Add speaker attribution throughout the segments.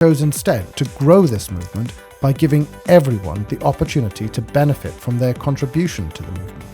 Speaker 1: chose instead to grow this movement by giving everyone the opportunity to benefit from their contribution to the movement.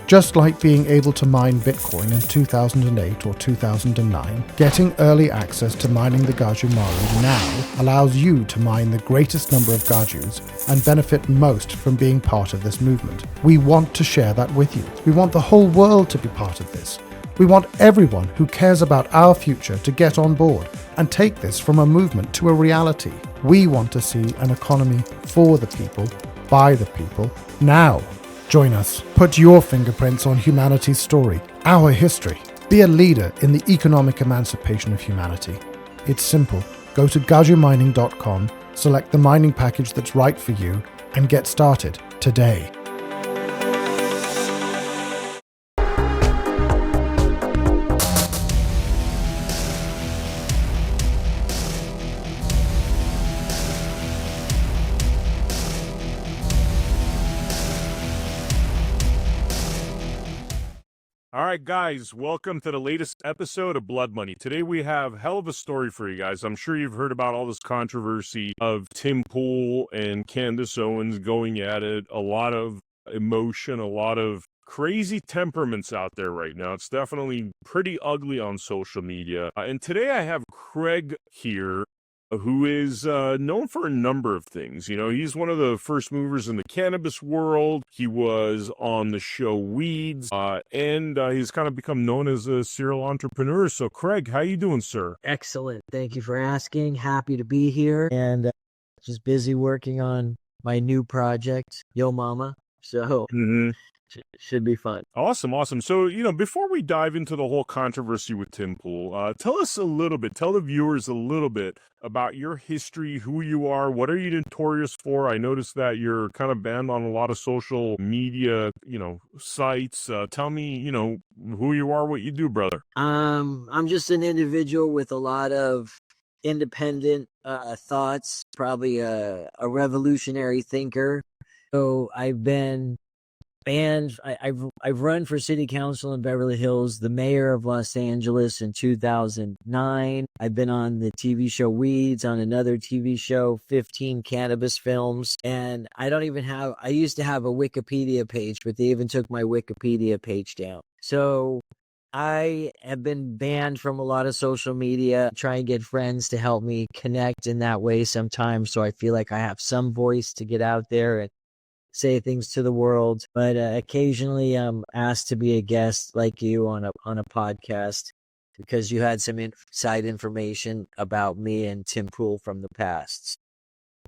Speaker 1: Just like being able to mine Bitcoin in 2008 or 2009, getting early access to mining the Gaju Maru now allows you to mine the greatest number of Gajus and benefit most from being part of this movement. We want to share that with you. We want the whole world to be part of this. We want everyone who cares about our future to get on board and take this from a movement to a reality. We want to see an economy for the people, by the people, now. Join us. Put your fingerprints on humanity's story, our history. Be a leader in the economic emancipation of humanity. It's simple. Go to gajumining.com, select the mining package that's right for you, and get started today.
Speaker 2: All right, guys, welcome to the latest episode of Blood Money. Today we have hell of a story for you guys. I'm sure you've heard about all this controversy of Tim Pool and Candace Owens going at it. A lot of emotion, a lot of crazy temperaments out there right now. It's definitely pretty ugly on social media. And today I have Craig here, who is known for a number of things. You know, he's one of the first movers in the cannabis world. He was on the show Weeds, and he's kind of become known as a serial entrepreneur. So, Craig, how you doing, sir?
Speaker 3: Excellent. Thank you for asking. Happy to be here, and just busy working on my new project, Yo Mama. So should be fun.
Speaker 2: Awesome. So, you know, before we dive into the whole controversy with Tim Pool, tell us a little bit, tell the viewers a little bit about your history, who you are, what are you notorious for? I noticed that you're kind of banned on a lot of social media, you know, sites. Tell me, you know, who you are, what you do, brother.
Speaker 3: I'm just an individual with a lot of independent thoughts, probably a revolutionary thinker. So I've been banned. I've run for city council in Beverly Hills, the mayor of Los Angeles in 2009. I've been on the TV show Weeds, on another TV show, 15 cannabis films. And I used to have a Wikipedia page, but they even took my Wikipedia page down. So I have been banned from a lot of social media. Try and get friends to help me connect in that way sometimes, so I feel like I have some voice to get out there and say things to the world. But occasionally I'm asked to be a guest like you on a podcast because you had some inside information about me and Tim Pool from the past.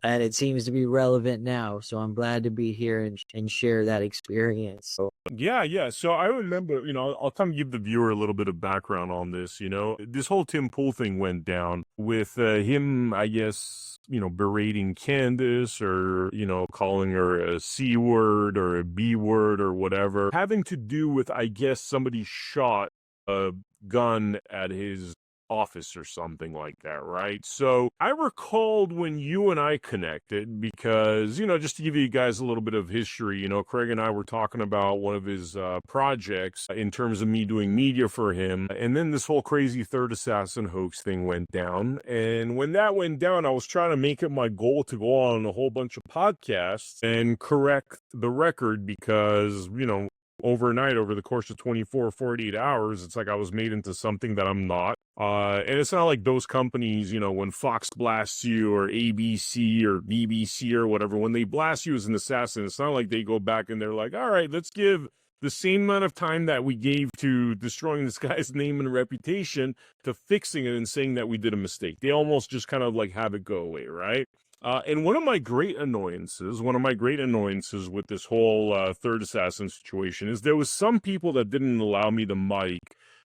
Speaker 3: And it seems to be relevant now, so I'm glad to be here and share that experience.
Speaker 2: Yeah. So I remember, you know, I'll kind of give the viewer a little bit of background on this. You know, this whole Tim Pool thing went down with him, I guess, you know, berating Candace or, you know, calling her a C word or a B word or whatever, having to do with, I guess, somebody shot a gun at his office or something like that, right? So I recalled when you and I connected because, you know, just to give you guys a little bit of history, you know, Craig and I were talking about one of his projects in terms of me doing media for him. And then this whole crazy third assassin hoax thing went down. And when that went down, I was trying to make it my goal to go on a whole bunch of podcasts and correct the record because, you know, overnight, over the course of 24 or 48 hours, it's like I was made into something that I'm not. And it's not like those companies, you know, when Fox blasts you or ABC or BBC or whatever, when they blast you as an assassin, it's not like they go back and they're like, all right, let's give the same amount of time that we gave to destroying this guy's name and reputation to fixing it and saying that we did a mistake. They almost just kind of like have it go away, right? And one of my great annoyances with this whole third assassin situation is there was some people that didn't allow me the mic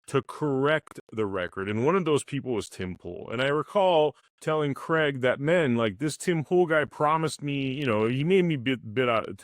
Speaker 2: to correct the record. And one of those people was Tim Pool. And I recall telling Craig that, man, like this Tim Pool guy promised me, you know, he made me to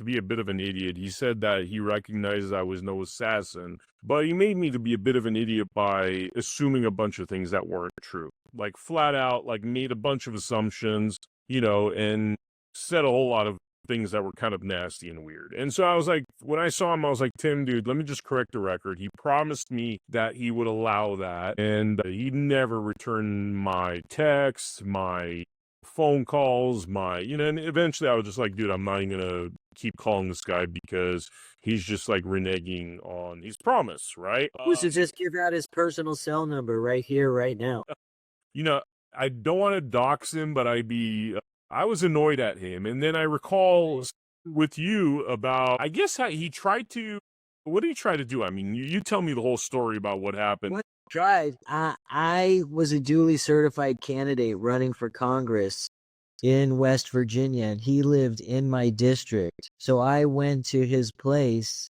Speaker 2: be a bit of an idiot. He said that he recognizes I was no assassin, but he made me to be a bit of an idiot by assuming a bunch of things that weren't true. Like flat out, like made a bunch of assumptions, you know, and said a whole lot of things that were kind of nasty and weird. And so I was like, when I saw him, I was like, Tim, dude, let me just correct the record. He promised me that he would allow that, and he never returned my texts, my phone calls, and eventually I was just like, dude, I'm not even gonna keep calling this guy because he's just like reneging on his promise, right?
Speaker 3: We should just give out his personal cell number right here, right now.
Speaker 2: I don't want to dox him, but I was annoyed at him. And then I recall with you about, I guess how he tried to, what did he try to do? I mean, you tell me the whole story about what happened.
Speaker 3: What tried? I was a duly certified candidate running for Congress in West Virginia, and he lived in my district. So I went to his place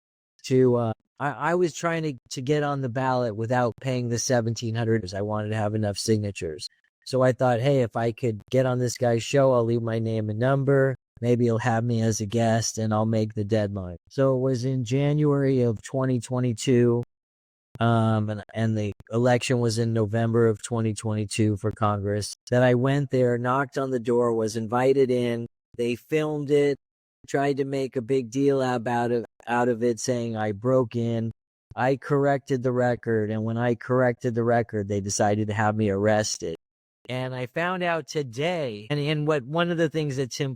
Speaker 3: to, I was trying to get on the ballot without paying the $1,700. I wanted to have enough signatures. So I thought, hey, if I could get on this guy's show, I'll leave my name and number. Maybe he'll have me as a guest and I'll make the deadline. So it was in January of 2022. And the election was in November of 2022 for Congress. That I went there, knocked on the door, was invited in. They filmed it, tried to make a big deal out of it, saying I broke in. I corrected the record, and when I corrected the record, they decided to have me arrested. And I found out today, and two of the things that Tim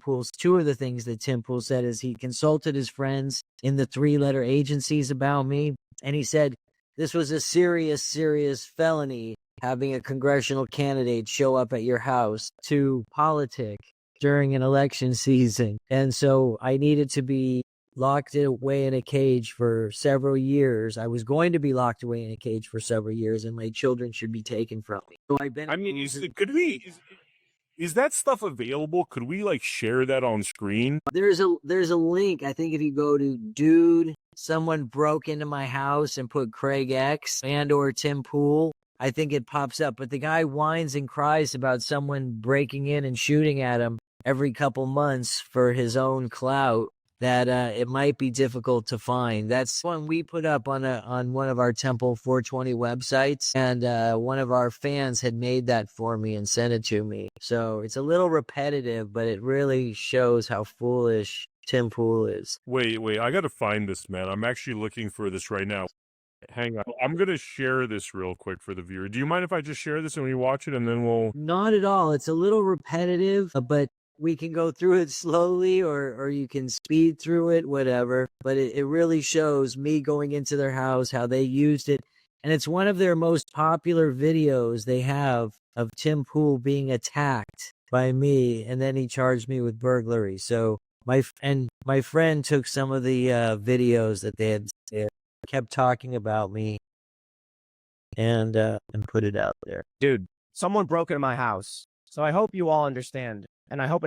Speaker 3: Pool said is he consulted his friends in the 3-letter agencies about me, and he said this was a serious, serious felony, having a congressional candidate show up at your house to politic during an election season. And so I needed to be locked away in a cage for several years. I was going to be locked away in a cage for several years, and my children should be taken from me. So I've been.
Speaker 2: I mean, is that stuff available? Could we like share that on screen?
Speaker 3: There's a link. I think if you go to dude, someone broke into my house and put Craig X and/or Tim Pool, I think it pops up. But the guy whines and cries about someone breaking in and shooting at him every couple months for his own clout. That it might be difficult to find. That's one we put up on one of our Temple 420 websites, and one of our fans had made that for me and sent it to me. So it's a little repetitive, but it really shows how foolish Tim Pool is.
Speaker 2: Wait, I gotta find this, man. I'm actually looking for this right now. Hang on. I'm gonna share this real quick for the viewer. Do you mind if I just share this and we watch it and then we'll...
Speaker 3: Not at all. It's a little repetitive, but we can go through it slowly or you can speed through it, whatever. But it really shows me going into their house, how they used it. And it's one of their most popular videos they have of Tim Pool being attacked by me. And then he charged me with burglary. So my friend took some of the videos that they had kept talking about me and put it out there.
Speaker 4: Dude, someone broke into my house. So I hope you all understand. And I hope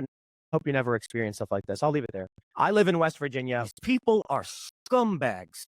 Speaker 4: you never experience stuff like this. I'll leave it there. I live in West Virginia. These people are scumbags.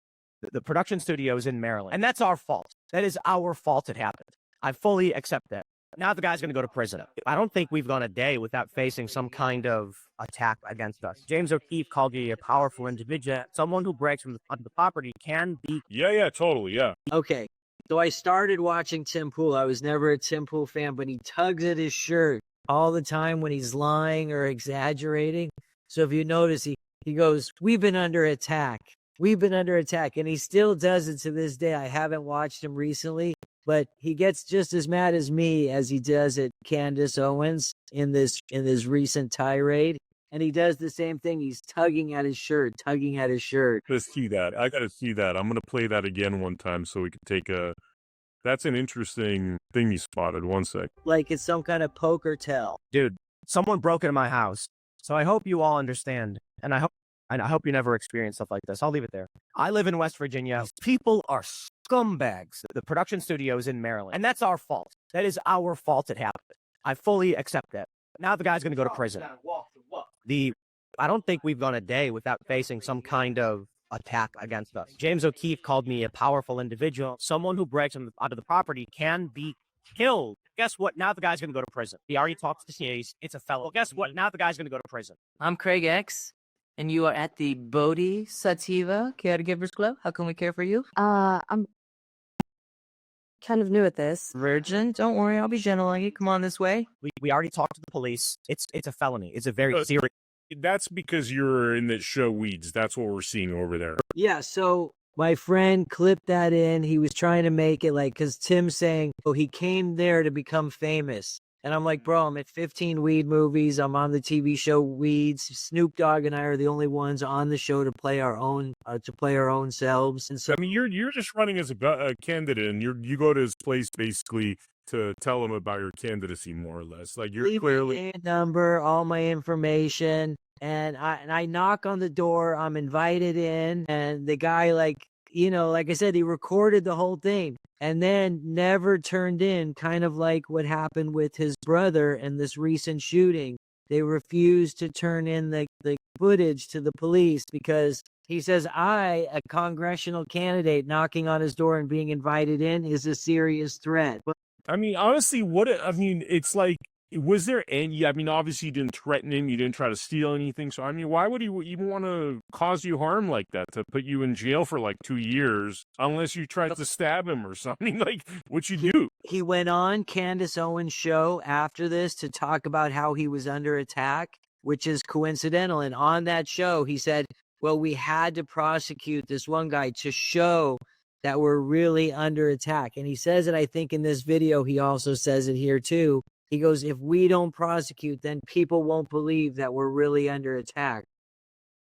Speaker 4: The production studio is in Maryland. And that's our fault. That is our fault it happened. I fully accept that. Now the guy's going to go to prison. I don't think we've gone a day without facing some kind of attack against us. James O'Keefe called you a powerful individual. Someone who breaks onto the property can be...
Speaker 2: Yeah, totally, yeah.
Speaker 3: Okay, so I started watching Tim Pool. I was never a Tim Pool fan, but he tugs at his shirt all the time when he's lying or exaggerating. So if you notice, he goes, we've been under attack. We've been under attack. And he still does it to this day. I haven't watched him recently, but he gets just as mad as me as he does at Candace Owens in this recent tirade. And he does the same thing. He's tugging at his shirt.
Speaker 2: Let's see that. I got to see that. I'm going to play that again one time so we can take a... That's an interesting thing you spotted. One sec.
Speaker 3: Like it's some kind of poker tell.
Speaker 4: Dude, someone broke into my house. So I hope you all understand. And I hope you never experience stuff like this. I'll leave it there. I live in West Virginia. These people are scumbags. The production studio is in Maryland. And that's our fault. That is our fault it happened. I fully accept that. Now the guy's going to go to prison. I don't think we've gone a day without facing some kind of attack against us. James O'Keefe called me a powerful individual. Someone who breaks onto the property can be killed. Guess what? Now the guy's going to go to prison. He already talked to the case. It's a fellow. Well, guess what? Now the guy's going to go to prison.
Speaker 5: I'm Craig X, and you are at the Bodhi Sativa Caregivers Club. How can we care for you?
Speaker 6: I'm kind of new at this.
Speaker 5: Virgin, don't worry. I'll be gentle on you. Come on this way.
Speaker 4: We already talked to the police. It's a felony. It's a very serious...
Speaker 2: That's because you're in that show Weeds. That's what we're seeing over there.
Speaker 3: Yeah, so my friend clipped that in. He was trying to make it like, because Tim's saying, oh, he came there to become famous. And I'm like, bro, I'm at 15 weed movies. I'm on the TV show Weeds. Snoop Dogg and I are the only ones on the show to play our own selves. And so,
Speaker 2: I mean, you're just running as a candidate, and you go to his place basically to tell him about your candidacy, more or less. Like, you're
Speaker 3: leave
Speaker 2: clearly
Speaker 3: my number, all my information, and I knock on the door. I'm invited in, and the guy, like I said, he recorded the whole thing and then never turned in, kind of like what happened with his brother in this recent shooting. They refused to turn in the footage to the police because he says, a congressional candidate knocking on his door and being invited in is a serious threat.
Speaker 2: I mean, honestly, it's like, was there any, I mean, obviously you didn't threaten him, you didn't try to steal anything, so I mean, why would he even want to cause you harm like that, to put you in jail for like 2 years, unless you tried to stab him or something? Like, what you do?
Speaker 3: He went on Candace Owens' show after this to talk about how he was under attack, which is coincidental, and on that show, he said, well, we had to prosecute this one guy to show that we're really under attack. And he says it, I think, in this video. He also says it here, too. He goes, if we don't prosecute, then people won't believe that we're really under attack.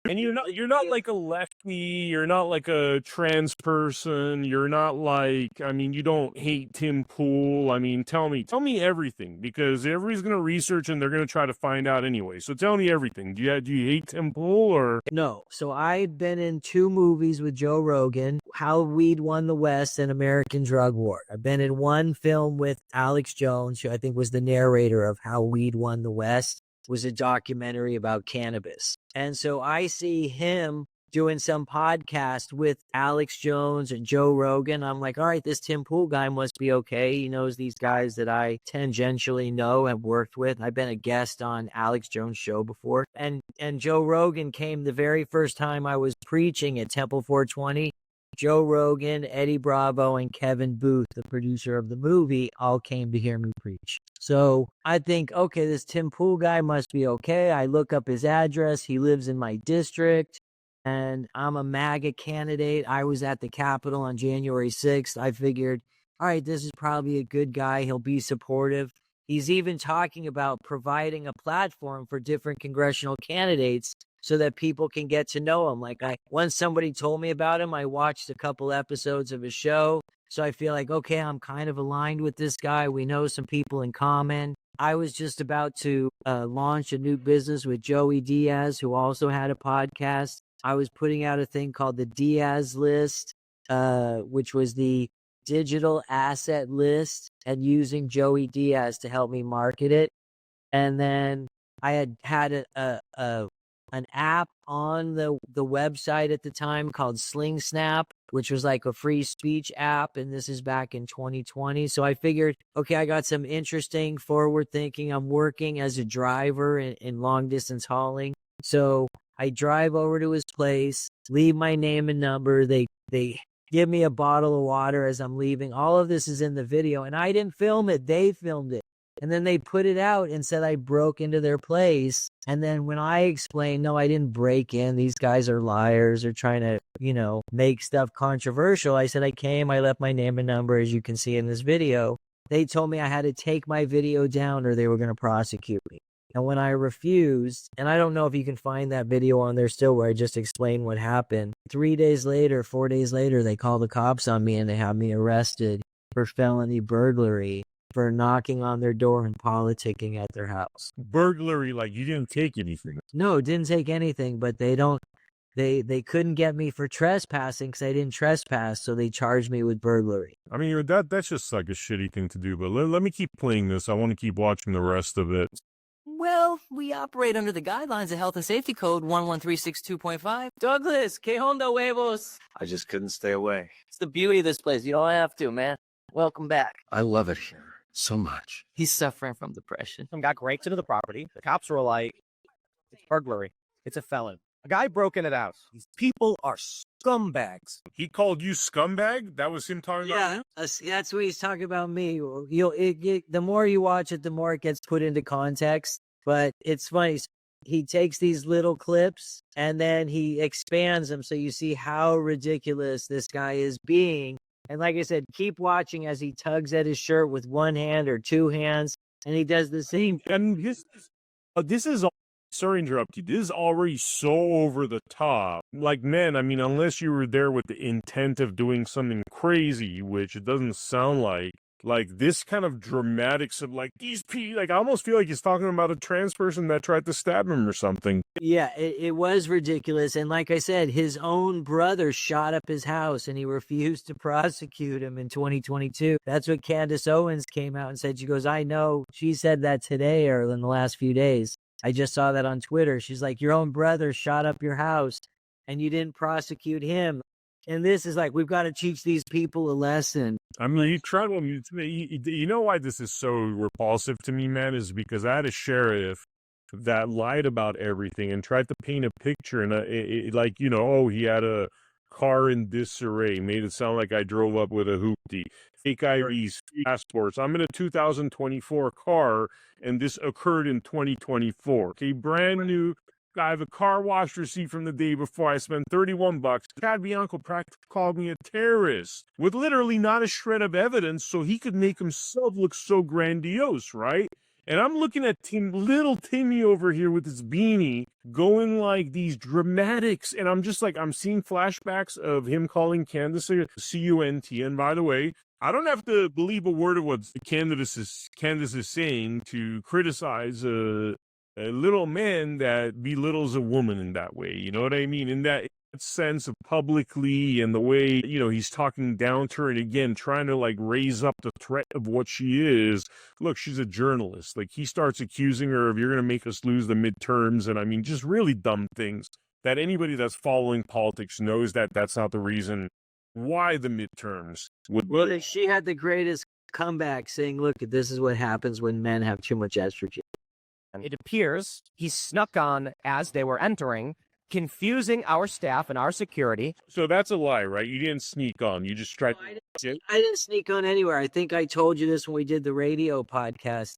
Speaker 2: And you're not like a lefty, you're not like a trans person, you're not like, I mean, you don't hate Tim Pool. I mean, tell me everything, because everybody's going to research and they're going to try to find out anyway. So tell me everything. Do you hate Tim Pool or?
Speaker 3: No. So I've been in 2 movies with Joe Rogan, How Weed Won the West and American Drug War. I've been in 1 film with Alex Jones, who I think was the narrator of How Weed Won the West. Was a documentary about cannabis. And so I see him doing some podcast with Alex Jones and Joe Rogan. I'm like, all right, this Tim Pool guy must be okay. He knows these guys that I tangentially know and worked with. I've been a guest on Alex Jones' show before. And Joe Rogan came the very first time I was preaching at Temple 420. Joe Rogan, Eddie Bravo, and Kevin Booth, the producer of the movie, all came to hear me preach. So I think, okay, this Tim Pool guy must be okay. I look up his address. He lives in my district, and I'm a MAGA candidate. I was at the Capitol on January 6th. I figured, all right, this is probably a good guy. He'll be supportive. He's even talking about providing a platform for different congressional candidates so that people can get to know him. Like, once somebody told me about him, I watched a couple episodes of his show. So I feel like, okay, I'm kind of aligned with this guy. We know some people in common. I was just about to launch a new business with Joey Diaz, who also had a podcast. I was putting out a thing called the Diaz List, which was the digital asset list, and using Joey Diaz to help me market it. And then I had an app on the website at the time called Sling Snap, which was like a free speech app, and this is back in 2020. So I figured, okay, I got some interesting forward thinking. I'm working as a driver in long distance hauling. So I drive over to his place, leave my name and number. They give me a bottle of water as I'm leaving. All of this is in the video, and I didn't film it. They filmed it. And then they put it out and said I broke into their place. And then when I explained, no, I didn't break in. These guys are liars. They're trying to, make stuff controversial. I said I came. I left my name and number, as you can see in this video. They told me I had to take my video down or they were going to prosecute me. And when I refused, and I don't know if you can find that video on there still where I just explained what happened. 4 days later, they called the cops on me and they had me arrested for felony burglary, for knocking on their door and politicking at their house.
Speaker 2: Burglary, like you didn't take anything?
Speaker 3: No, didn't take anything, but they couldn't get me for trespassing because I didn't trespass, so they charged me with burglary.
Speaker 2: I mean, that's just like a shitty thing to do, but let me keep playing this. I want to keep watching the rest of it.
Speaker 5: Well, we operate under the guidelines of Health and Safety Code 11362.5. Douglas, que onda, huevos?
Speaker 7: I just couldn't stay away.
Speaker 5: It's the beauty of this place. You don't have to, man. Welcome back.
Speaker 7: I love it here so much.
Speaker 5: He's suffering from depression.
Speaker 4: Some guy breaks into the property. The cops were like, it's burglary. It's a felon. A guy broke into the house. These people are scumbags.
Speaker 2: He called you scumbag? That was him talking about?
Speaker 3: Yeah, that's what he's talking about me. The more you watch it, the more it gets put into context. But it's funny. He takes these little clips and then he expands them so you see how ridiculous this guy is being. And like I said, keep watching as he tugs at his shirt with one hand or two hands. And he does the same.
Speaker 2: And this is, sorry to interrupt you, this is already so over the top. Like, man, I mean, unless you were there with the intent of doing something crazy, which it doesn't sound like this kind of dramatics of like these people, like I almost feel like he's talking about a trans person that tried to stab him or something.
Speaker 3: Yeah, it was ridiculous. And like I said, his own brother shot up his house and he refused to prosecute him in 2022. That's what Candace Owens came out and said. She goes, I know. She said that today or in the last few days. I just saw that on Twitter. She's like, your own brother shot up your house and you didn't prosecute him. And this is like, we've got to teach these people a lesson.
Speaker 2: I mean, you know why this is so repulsive to me, man, is because I had a sheriff that lied about everything and tried to paint a picture and like, you know, oh, he had a car in disarray, made it sound like I drove up with a hoopty, fake IDs, passports. I'm in a 2024 car and this occurred in 2024. Okay, brand new. I have a car wash receipt from the day before. I spent $31. Chad Bianco practically called me a terrorist with literally not a shred of evidence, so he could make himself look so grandiose, right? And I'm looking at little Timmy over here with his beanie going like these dramatics. And I'm just like, I'm seeing flashbacks of him calling Candace a C-U-N-T. And by the way, I don't have to believe a word of what Candace is saying to criticize a little man that belittles a woman in that way. You know what I mean? In that sense of publicly and the way, you know, he's talking down to her and again, trying to like raise up the threat of what she is. Look, she's a journalist. Like he starts accusing her of, you're going to make us lose the midterms. And I mean, just really dumb things that anybody that's following politics knows that that's not the reason why the midterms would.
Speaker 3: Well, she had the greatest comeback saying, look, this is what happens when men have too much estrogen.
Speaker 4: It appears he snuck on as they were entering, confusing our staff and our security.
Speaker 2: So that's a lie, right? You didn't sneak on. You just tried.
Speaker 3: I didn't sneak on anywhere. I think I told you this when we did the radio podcast.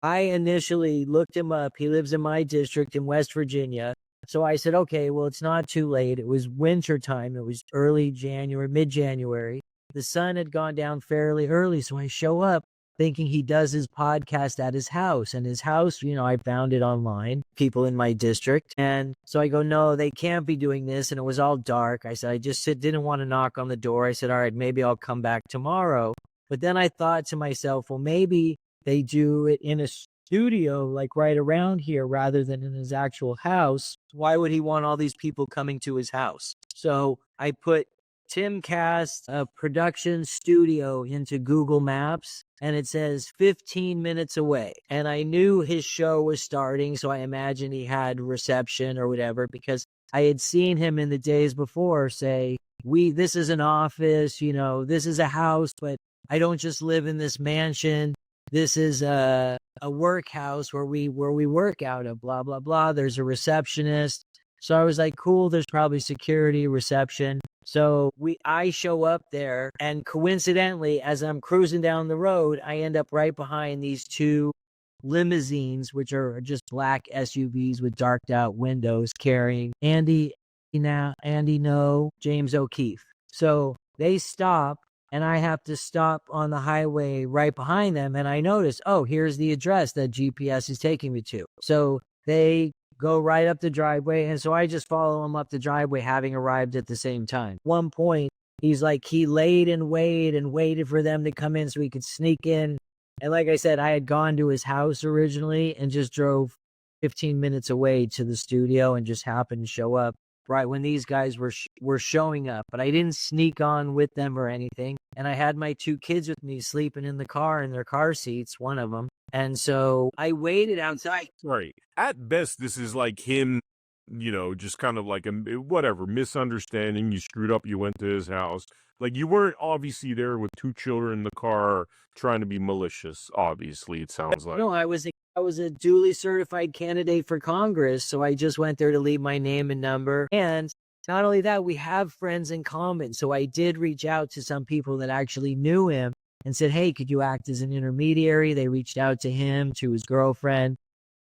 Speaker 3: I initially looked him up. He lives in my district in West Virginia. So I said, okay, well, it's not too late. It was winter time. It was early January, mid-January. The sun had gone down fairly early. So I show up thinking he does his podcast at his house. And his house, you know, I found it online, people in my district. And so I go, no, they can't be doing this. And it was all dark. I said, I just didn't want to knock on the door. I said, all right, maybe I'll come back tomorrow. But then I thought to myself, well, maybe they do it in a studio, like right around here, rather than in his actual house. Why would he want all these people coming to his house? So I put Timcast production studio into Google Maps and it says 15 minutes away. And I knew his show was starting, so I imagined he had reception or whatever, because I had seen him in the days before say, this is an office, you know, this is a house, but I don't just live in this mansion. This is a workhouse where we work out of, blah, blah, blah. There's a receptionist. So I was like, cool, there's probably security, reception. So I show up there, and coincidentally, as I'm cruising down the road, I end up right behind these two limousines, which are just black SUVs with darked out windows, carrying Andy No, James O'Keefe. So they stop, and I have to stop on the highway right behind them, and I notice, oh, here's the address that GPS is taking me to. So they go right up the driveway, and so I just follow him up the driveway, having arrived at the same time. One point, he's like, he laid and waited for them to come in so he could sneak in. And like I said, I had gone to his house originally and just drove 15 minutes away to the studio and just happened to show up right when these guys were showing up. But I didn't sneak on with them or anything. And I had my two kids with me sleeping in the car in their car seats, one of them. And so I waited outside.
Speaker 2: Right. At best, this is like him, you know, just kind of like a misunderstanding. You screwed up. You went to his house. Like, you weren't obviously there with two children in the car trying to be malicious. Obviously, it sounds like.
Speaker 3: No, I was a duly certified candidate for Congress. So I just went there to leave my name and number. And not only that, we have friends in common. So I did reach out to some people that actually knew him and said, hey, could you act as an intermediary? They reached out to him, to his girlfriend,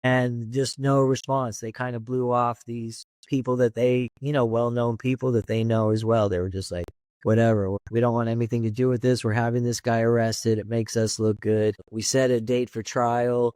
Speaker 3: and just no response. They kind of blew off these people that they, you know, well-known people that they know as well. They were just like, whatever. We don't want anything to do with this. We're having this guy arrested. It makes us look good. We set a date for trial.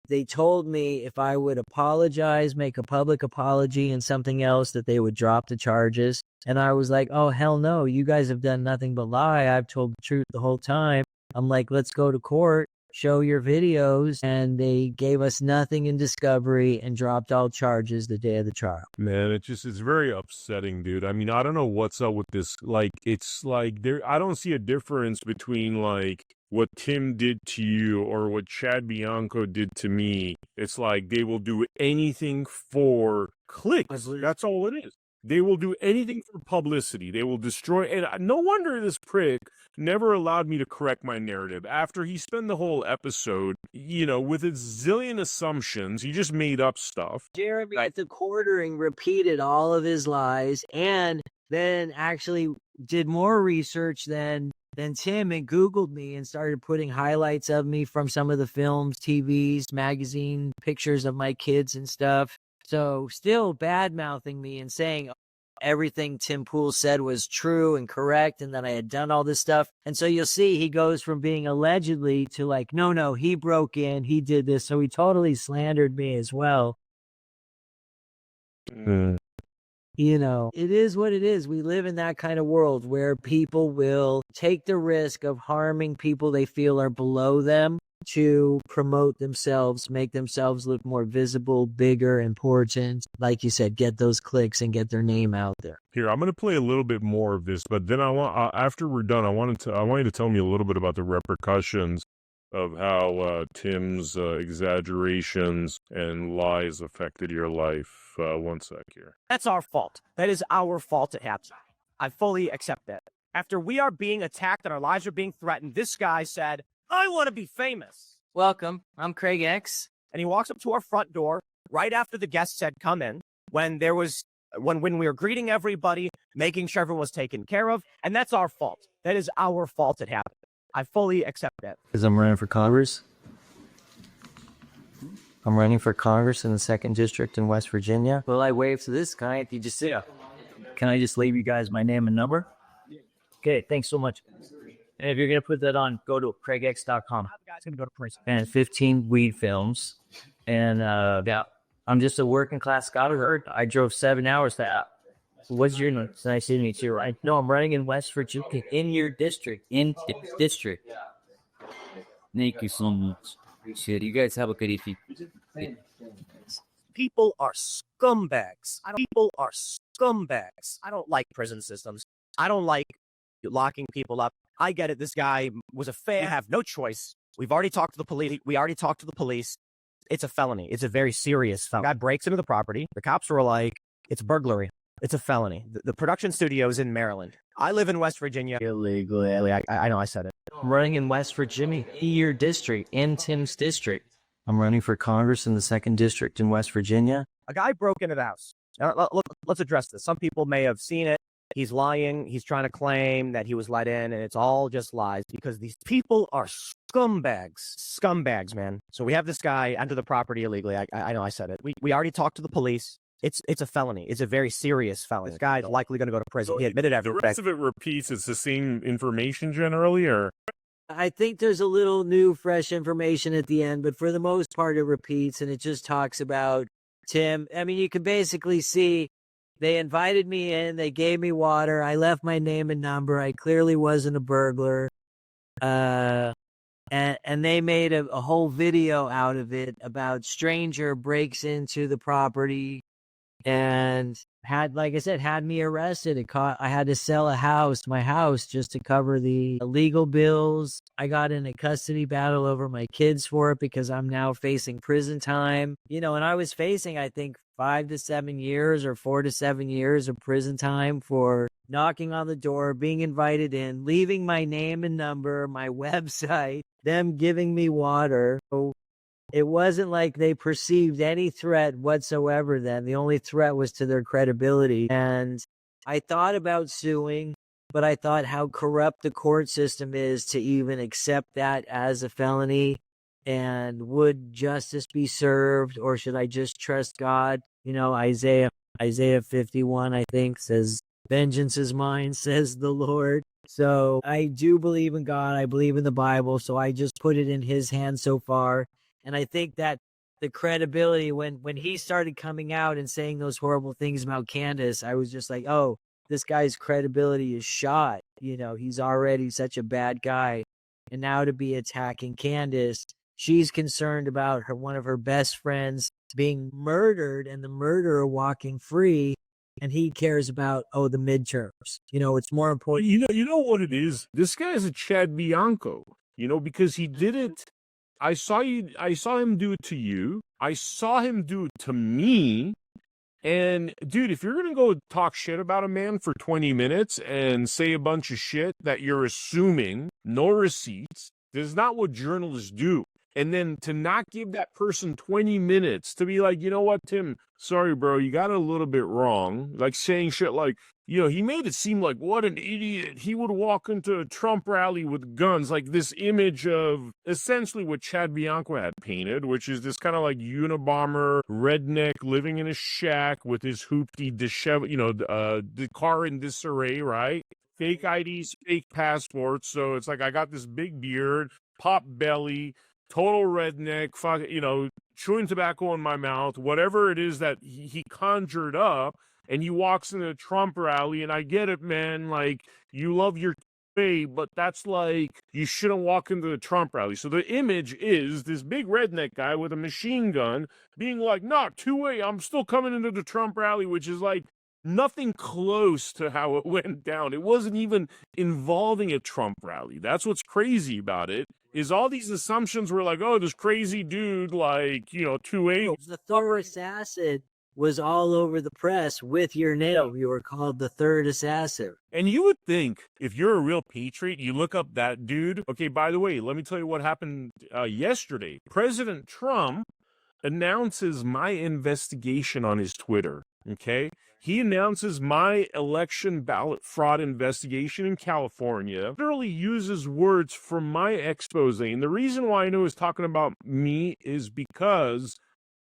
Speaker 3: They told me if I would apologize, make a public apology and something else, that they would drop the charges. And I was like, oh, hell no. You guys have done nothing but lie. I've told the truth the whole time. I'm like, let's go to court, show your videos. And they gave us nothing in discovery and dropped all charges the day of the trial.
Speaker 2: Man, it's very upsetting, dude. I mean, I don't know what's up with this. Like, it's like I don't see a difference between like what Tim did to you or what Chad Bianco did to me. It's like they will do anything for clicks. That's all it is. They will do anything for publicity. They will destroy. And no wonder this prick never allowed me to correct my narrative. After he spent the whole episode, with his zillion assumptions, he just made up stuff.
Speaker 3: Jeremy at the quartering repeated all of his lies and then actually did more research than Tim, and Googled me and started putting highlights of me from some of the films, TVs, magazine, pictures of my kids and stuff. So still bad-mouthing me and saying everything Tim Pool said was true and correct and that I had done all this stuff. And so you'll see he goes from being allegedly to like, no, he broke in, he did this. So he totally slandered me as well. It is what it is. We live in that kind of world where people will take the risk of harming people they feel are below them to promote themselves, make themselves look more visible, bigger, important. Like you said, get those clicks and get their name out there.
Speaker 2: Here, I'm going to play a little bit more of this, but then after we're done, I want you to tell me a little bit about the repercussions of how Tim's exaggerations and lies affected your life. One sec here.
Speaker 4: That's our fault. That is our fault it happened. I fully accept that. After we are being attacked and our lives are being threatened, this guy said, I want to be famous.
Speaker 5: Welcome. I'm Craig X.
Speaker 4: And he walks up to our front door right after the guest said, come in, when we were greeting everybody, making sure everyone was taken care of. And that's our fault. That is our fault it happened. I fully accept that.
Speaker 5: Because I'm running for Congress. I'm running for Congress in the 2nd District in West Virginia. Well, I wave to this guy. If you just sit up. Can I just leave you guys my name and number? Okay, thanks so much. And if you're going to put that on, go to craigx.com.
Speaker 4: The guy's going to go to prison.
Speaker 5: And 15 weed films. And I'm just a working class scholar. I drove 7 hours to. What's your name? It's nice to meet you. No, I'm running in West Virginia. In your district. In the district. Thank you so much. Appreciate it. You guys have a good evening.
Speaker 4: People are scumbags. People are scumbags. I don't like prison systems. I don't like locking people up. I get it. This guy was a fan. I have no choice. We've already talked to the police. We already talked to the police. It's a felony. It's a very serious felony. The guy breaks into the property. The cops were like, it's burglary. It's a felony. The production studio is in Maryland. I live in West Virginia. Illegally. I know I said it.
Speaker 5: I'm running in West Virginia, in your district, in Tim's district. I'm running for Congress in the 2nd District in West Virginia.
Speaker 4: A guy broke into the house. Now, let's address this. Some people may have seen it. He's lying. He's trying to claim that he was let in, and it's all just lies because these people are scumbags. Scumbags, man. So we have this guy enter the property illegally. I know I said it. We already talked to the police. It's a felony. It's a very serious felony. This guy's likely going to go to prison.
Speaker 2: So
Speaker 4: he admitted everything.
Speaker 2: The rest of it repeats. It's the same information generally, or?
Speaker 3: I think there's a little new, fresh information at the end, but for the most part, it repeats, and it just talks about Tim. I mean, you can basically see they invited me in. They gave me water. I left my name and number. I clearly wasn't a burglar. And they made a whole video out of it about stranger breaks into the property and had, like I said, had me arrested. I had to sell my house just to cover the legal bills. I got in a custody battle over my kids for it because I'm now facing prison time. And I was facing, I think, 5 to 7 years or 4 to 7 years of prison time for knocking on the door, being invited in, leaving my name and number, my website, them giving me water. So it wasn't like they perceived any threat whatsoever then. The only threat was to their credibility. And I thought about suing, but I thought how corrupt the court system is to even accept that as a felony. And would justice be served, or should I just trust God? Isaiah 51, I think, says, Vengeance is mine, says the Lord. So I do believe in God. I believe in the Bible. So I just put it in his hands so far. And I think that the credibility, when he started coming out and saying those horrible things about Candace, I was just like, oh, this guy's credibility is shot. You know, he's already such a bad guy. And now to be attacking Candace, she's concerned about one of her best friends being murdered and the murderer walking free. And he cares about, the midterms. You know, it's more important.
Speaker 2: You know what it is? This guy is a Chad Bianco, because he did it. I saw him do it to you. I saw him do it to me. And dude, if you're going to go talk shit about a man for 20 minutes and say a bunch of shit that you're assuming, no receipts, this is not what journalists do. And then to not give that person 20 minutes to be like, you know what, Tim, sorry, bro, you got it a little bit wrong. Like saying shit like, he made it seem like what an idiot. He would walk into a Trump rally with guns, like this image of essentially what Chad Bianco had painted, which is this kind of like Unabomber redneck living in a shack with his hoopty disheveled, the car in disarray, right? Fake IDs, fake passports. So it's like I got this big beard, pop belly, total redneck, chewing tobacco in my mouth, whatever it is that he conjured up, and he walks into a Trump rally, and I get it, man, like, you love your way, but that's like, you shouldn't walk into the Trump rally. So the image is this big redneck guy with a machine gun being like, nah, 2-way, I'm still coming into the Trump rally, which is like, nothing close to how it went down. It wasn't even involving a Trump rally. That's what's crazy about it, is all these assumptions were like, oh, this crazy dude, like, 2-8.
Speaker 3: The third assassin was all over the press with your name. You were called the third assassin.
Speaker 2: And you would think, if you're a real patriot, you look up that dude. Okay, by the way, let me tell you what happened yesterday. President Trump announces my investigation on his Twitter, okay? He announces my election ballot fraud investigation in California, literally uses words from my expose. And the reason why I know he's talking about me is because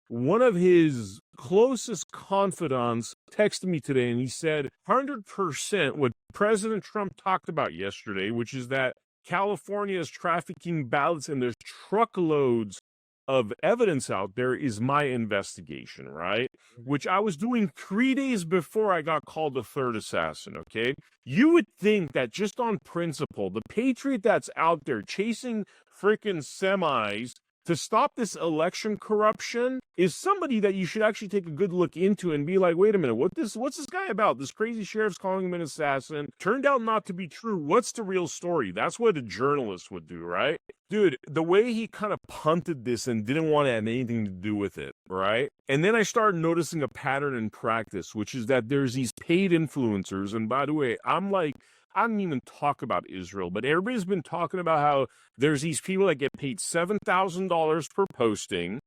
Speaker 2: one of his closest confidants texted me today, and he said 100% what President Trump talked about yesterday, which is that California is trafficking ballots and there's truckloads of evidence out there, is my investigation, right? Which I was doing 3 days before I got called the third assassin, okay? You would think that just on principle, the patriot that's out there chasing freaking semis to stop this election corruption is somebody that you should actually take a good look into and be like, wait a minute, what's this guy about? This crazy sheriff's calling him an assassin. Turned out not to be true. What's the real story? That's what a journalist would do, right? Dude, the way he kind of punted this and didn't want to have anything to do with it, right? And then I started noticing a pattern in practice, which is that there's these paid influencers. And by the way, I'm like, I don't even talk about Israel, but everybody's been talking about how there's these people that get paid $7,000 per posting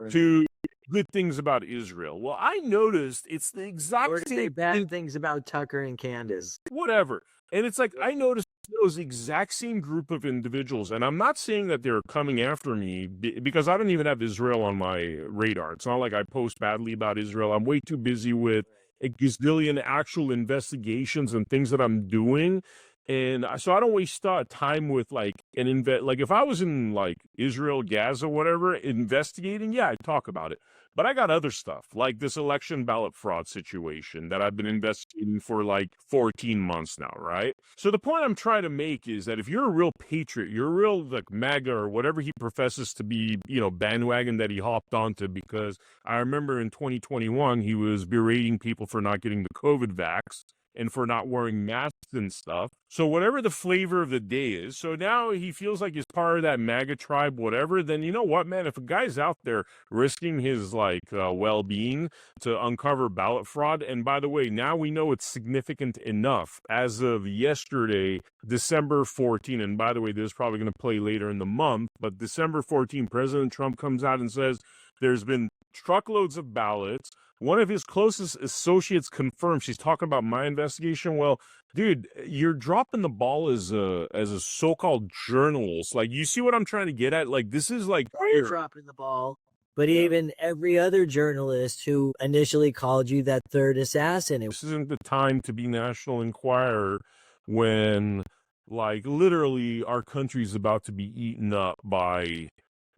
Speaker 2: to good things about Israel. Well, I noticed it's the exact
Speaker 3: or to
Speaker 2: same
Speaker 3: say bad things about Tucker and Candace.
Speaker 2: Whatever. And it's like, I noticed those exact same group of individuals, and I'm not saying that they're coming after me because I don't even have Israel on my radar. It's not like I post badly about Israel. I'm way too busy with a gazillion actual investigations and things that I'm doing. And so I don't waste time with like like if I was in like Israel, Gaza, whatever, investigating, yeah, I'd talk about it. But I got other stuff like this election ballot fraud situation that I've been investigating for like 14 months now, right? So the point I'm trying to make is that if you're a real patriot, you're a real like MAGA or whatever he professes to be, bandwagon that he hopped onto, because I remember in 2021, he was berating people for not getting the COVID vax and for not wearing masks and stuff. So whatever the flavor of the day is, so now he feels like he's part of that MAGA tribe, whatever, then you know what, man, if a guy's out there risking his well-being to uncover ballot fraud, and by the way, now we know it's significant enough as of yesterday, December 14, and by the way, this is probably going to play later in the month, but December 14, President Trump comes out and says there's been truckloads of ballots. One of his closest associates confirmed. She's talking about my investigation. Well, dude, you're dropping the ball as a so-called journalist. Like, you see what I'm trying to get at? Like, this is like
Speaker 3: you're dropping the ball. But even every other journalist who initially called you that third assassin,
Speaker 2: This isn't the time to be National Enquirer when, like, literally our country's about to be eaten up by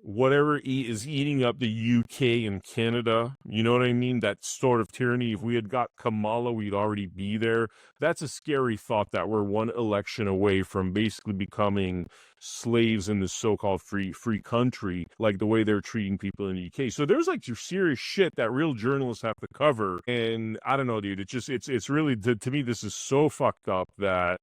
Speaker 2: whatever is eating up the UK and Canada. You know what I mean? That sort of tyranny. If we had got Kamala, we'd already be there. That's a scary thought that we're one election away from basically becoming slaves in this so-called free country, like the way they're treating people in the UK. So there's like your serious shit that real journalists have to cover. And I don't know, dude. It's really, to me, this is so fucked up that,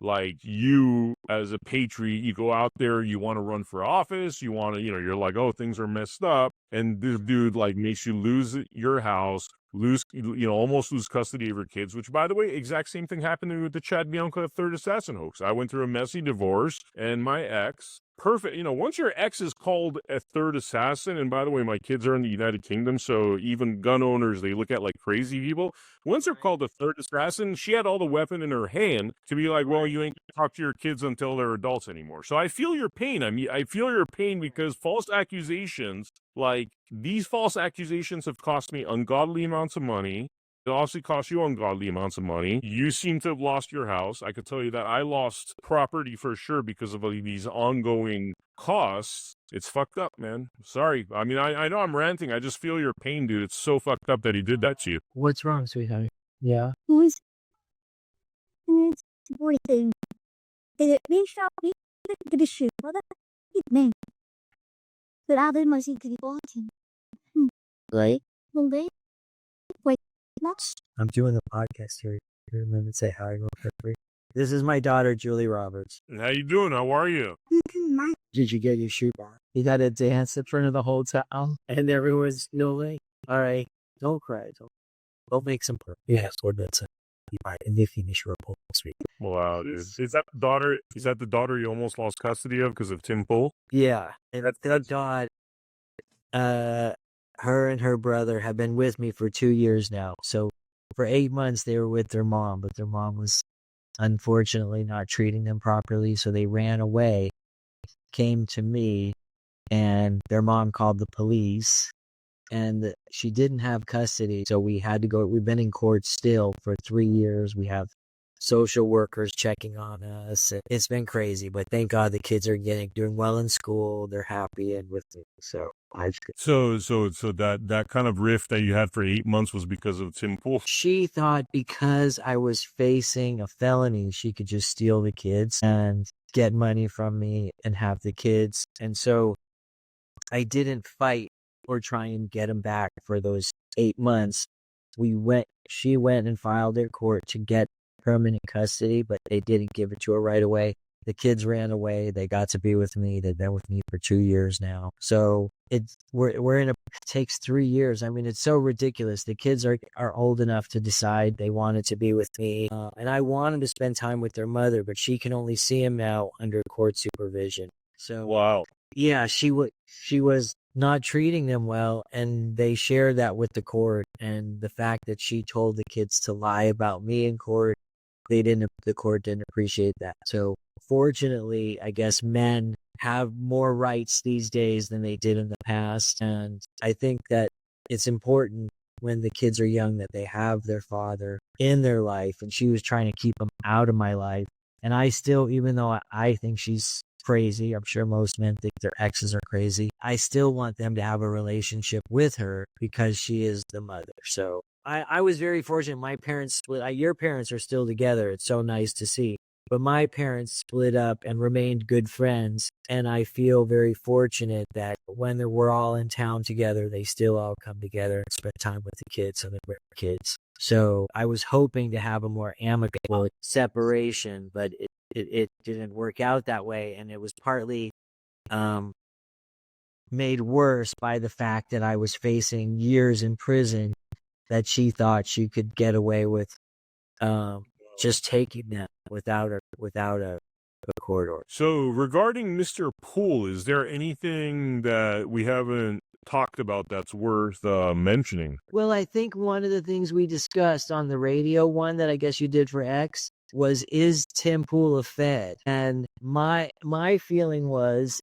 Speaker 2: like, you as a patriot, you go out there, you want to run for office, you want to, you're like, oh, things are messed up, and this dude like makes you lose your house, almost lose custody of your kids, which, by the way, exact same thing happened to me with the Chad Bianca third assassin hoax. I went through a messy divorce, and my ex, perfect, once your ex is called a third assassin, and by the way, my kids are in the United Kingdom, so even gun owners, they look at like crazy people. Once they're called a third assassin, she had all the weapon in her hand to be like, well, you ain't talk to your kids until they're adults anymore. So I feel your pain. I mean, I feel your pain because false accusations, like these false accusations, have cost me ungodly amounts of money. It obviously cost you ungodly amounts of money. You seem to have lost your house. I could tell you that I lost property for sure because of these ongoing costs. It's fucked up, man. Sorry. I mean, I know I'm ranting. I just feel your pain, dude. It's so fucked up that he did that to you.
Speaker 3: what's wrong, sweetheart? Yeah.
Speaker 8: Who's everything? We shall be the shoe for the evening. But I didn't see the bottom.
Speaker 3: Right?
Speaker 8: Well, they wait, lots.
Speaker 3: I'm doing a podcast here. You remember to say hi real quick? This is my daughter, Julie Roberts.
Speaker 2: And how you doing? How are you?
Speaker 3: Did you get your shoe on? You got to dance in front of the whole town? And everyone's, no way. All right. Don't cry. Don't make some purpose. Yes, or that's it. And they finish your whole street.
Speaker 2: Wow, dude. Is that the daughter? Is that the daughter you almost lost custody of because of Tim Pool?
Speaker 3: Yeah. And the daughter, her and her brother have been with me for 2 years now. So for 8 months, they were with their mom, but their mom was unfortunately not treating them properly. So they ran away, came to me, and their mom called the police. And she didn't have custody, so we had to go. We've been in court still for 3 years. We have social workers checking on us. It's been crazy, but thank God the kids are doing well in school. They're happy and with me. So
Speaker 2: that kind of rift that you had for 8 months was because of Tim Pool.
Speaker 3: She thought because I was facing a felony, she could just steal the kids and get money from me and have the kids. And so I didn't fight or try and get him back for those 8 months. She went and filed in court to get permanent custody, but they didn't give it to her right away. The kids ran away. They got to be with me. They've been with me for 2 years now. So it takes 3 years. I mean, it's so ridiculous. The kids are old enough to decide they wanted to be with me. And I wanted to spend time with their mother, but she can only see him now under court supervision. So
Speaker 2: Wow.
Speaker 3: yeah, she was not treating them well, and they shared that with the court. And the fact that she told the kids to lie about me in court, the court didn't appreciate that. So fortunately, I guess men have more rights these days than they did in the past. And I think that it's important when the kids are young that they have their father in their life. And she was trying to keep him out of my life. And I still, even though I think she's crazy, I'm sure most men think their exes are crazy, I still want them to have a relationship with her because she is the mother. So I was very fortunate. My parents split. Your parents are still together. It's so nice to see. But my parents split up and remained good friends. And I feel very fortunate that when we're all in town together, they still all come together and spend time with the kids and the kids. So I was hoping to have a more amicable separation, but it didn't work out that way. And it was partly made worse by the fact that I was facing years in prison that she thought she could get away with just taking them without a court order.
Speaker 2: So regarding Mr. Poole, is there anything that we haven't talked about that's worth mentioning?
Speaker 3: Well, I think one of the things we discussed on the radio one that I guess you did for X was, is Tim Poole a Fed? And my feeling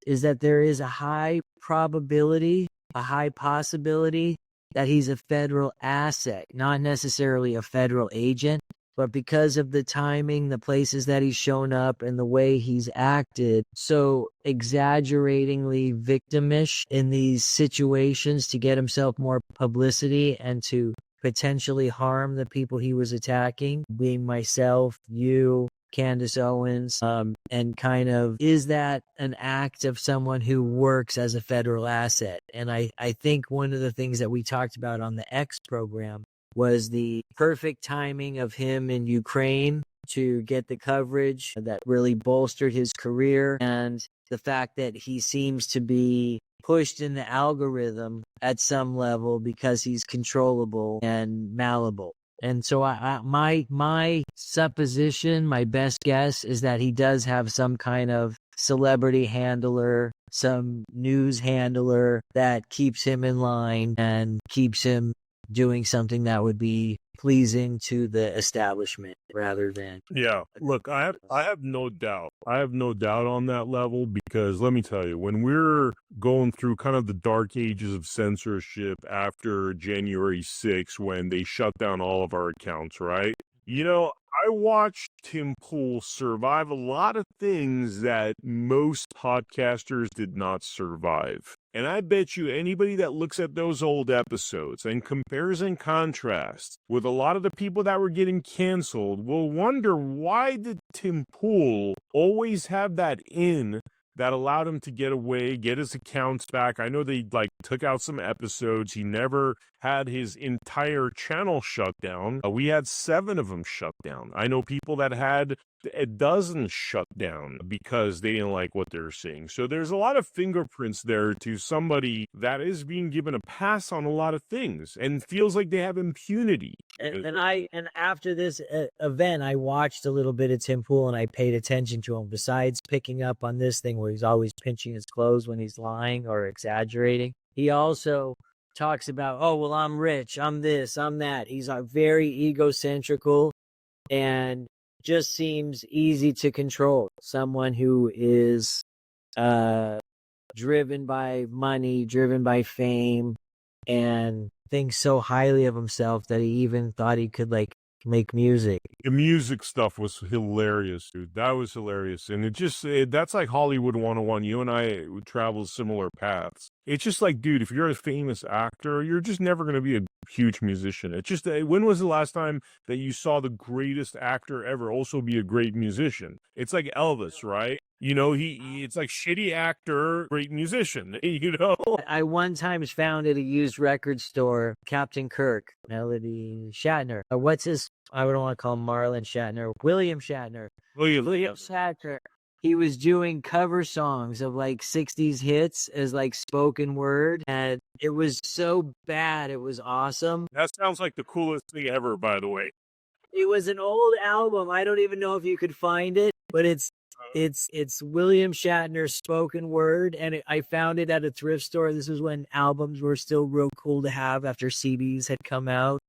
Speaker 3: is that there is a high probability a high possibility that he's a federal asset, not necessarily a federal agent, but because of the timing, the places that he's shown up, and the way he's acted so exaggeratingly victimish in these situations to get himself more publicity and to potentially harm the people he was attacking, being myself, you, Candace Owens, and kind of, is that an act of someone who works as a federal asset? And I think one of the things that we talked about on the X program was the perfect timing of him in Ukraine to get the coverage that really bolstered his career, and the fact that he seems to be pushed in the algorithm at some level because he's controllable and malleable. And so my supposition, my best guess is that he does have some kind of celebrity handler, some news handler that keeps him in line and keeps him doing something that would be pleasing to the establishment rather than.
Speaker 2: Yeah, look, I have no doubt. I have no doubt on that level, because let me tell you, when we're going through kind of the dark ages of censorship after January 6th, when they shut down all of our accounts, right? You know, I watched Tim Pool survive a lot of things that most podcasters did not survive. And I bet you anybody that looks at those old episodes and compares and contrasts with a lot of the people that were getting canceled will wonder, why did Tim Pool always have that in that allowed him to get away, get his accounts back? I know they took out some episodes. He never had his entire channel shut down. We had 7 of them shut down. I know people that had a dozen shut down because they didn't like what they're seeing. So there's a lot of fingerprints there to somebody that is being given a pass on a lot of things and feels like they have impunity.
Speaker 3: And after this event, I watched a little bit of Tim Pool and I paid attention to him. Besides picking up on this thing where he's always pinching his clothes when he's lying or exaggerating, he also talks about, oh, well, I'm rich, I'm this, I'm that. He's very egocentrical and just seems easy to control. Someone who is driven by money, driven by fame, and thinks so highly of himself that he even thought he could make music.
Speaker 2: The music stuff was hilarious, dude. That was hilarious. And that's like Hollywood 101. You and I would travel similar paths. It's just like, dude, if you're a famous actor, you're just never going to be a huge musician. It's just, when was the last time that you saw the greatest actor ever also be a great musician? It's like Elvis, right? You know, it's like shitty actor, great musician, you know?
Speaker 3: I one time found at a used record store, Captain Kirk, Melody Shatner. What's his, I don't want to call him Marlon Shatner, William Shatner. William Shatner. He was doing cover songs of 60s hits as spoken word, and it was so bad, it was awesome.
Speaker 2: That sounds like the coolest thing ever, by the way.
Speaker 3: It was an old album. I don't even know if you could find it, but it's William Shatner's spoken word, and I found it at a thrift store. This was when albums were still real cool to have after CDs had come out.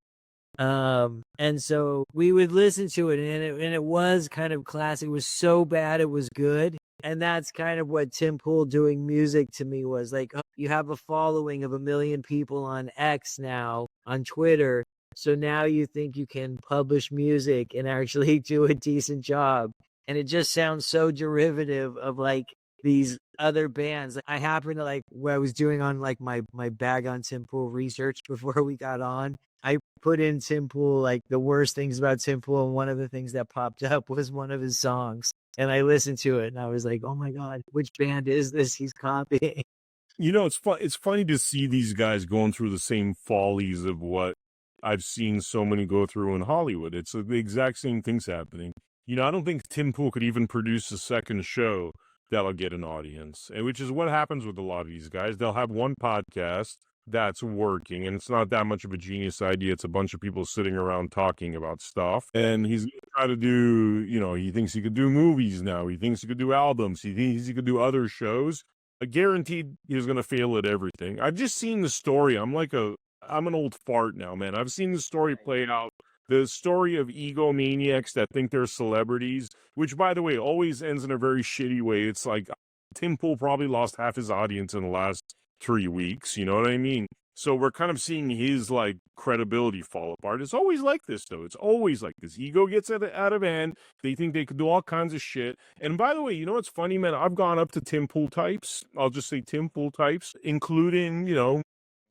Speaker 3: And so we would listen to it, and it was kind of classic. It was so bad it was good. And that's kind of what Tim Pool doing music to me was like. You have a following of 1 million people on X now, on Twitter. So now you think you can publish music and actually do a decent job. And it just sounds so derivative of these other bands. I happened to what I was doing on my bag on Tim Pool research before we got on. I put in Tim Pool, the worst things about Tim Pool, and one of the things that popped up was one of his songs. And I listened to it, and I was like, oh my God, which band is this he's copying?
Speaker 2: You know, it's funny to see these guys going through the same follies of what I've seen so many go through in Hollywood. It's the exact same things happening. You know, I don't think Tim Pool could even produce a second show that'll get an audience, and which is what happens with a lot of these guys. They'll have one podcast that's working, and it's not that much of a genius idea. It's a bunch of people sitting around talking about stuff, and he's going to try to do, he thinks he could do movies now. He thinks he could do albums. He thinks he could do other shows. Guaranteed he's going to fail at everything. I've just seen the story. I'm an old fart now, man. I've seen the story play out. The story of egomaniacs that think they're celebrities, which, by the way, always ends in a very shitty way. It's like Tim Pool probably lost half his audience in the last 3 weeks, you know what I mean? So we're kind of seeing his like credibility fall apart. It's always like this, though. It's always like this. Ego gets out of hand. They think they could do all kinds of shit. And by the way, you know what's funny, man? I've gone up to Tim Pool types. I'll just say Tim Pool types, including,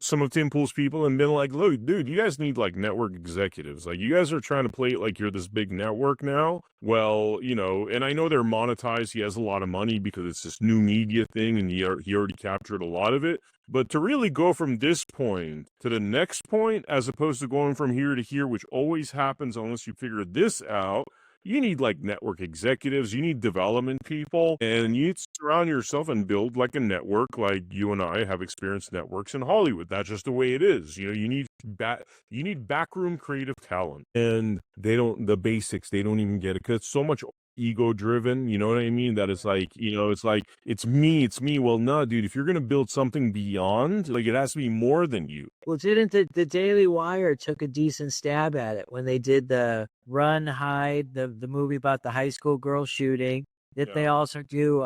Speaker 2: some of Tim Pool's people, and been like, look, dude, you guys need like network executives. Like, you guys are trying to play it like you're this big network now. Well, and I know they're monetized. He has a lot of money because it's this new media thing, and he already captured a lot of it. But to really go from this point to the next point, as opposed to going from here to here, which always happens unless you figure this out, you need like network executives, you need development people, and you need to surround yourself and build like a network. Like you and I have experienced networks in Hollywood. That's just the way it is. You need backroom creative talent, and the basics, they don't even get it because it's so much ego driven, you know what I mean? That it's like, it's me. Well, no, dude, if you're going to build something beyond, like, it has to be more than you.
Speaker 3: Well, didn't the Daily Wire took a decent stab at it when they did the Run, Hide, the movie about the high school girl shooting? Did they also do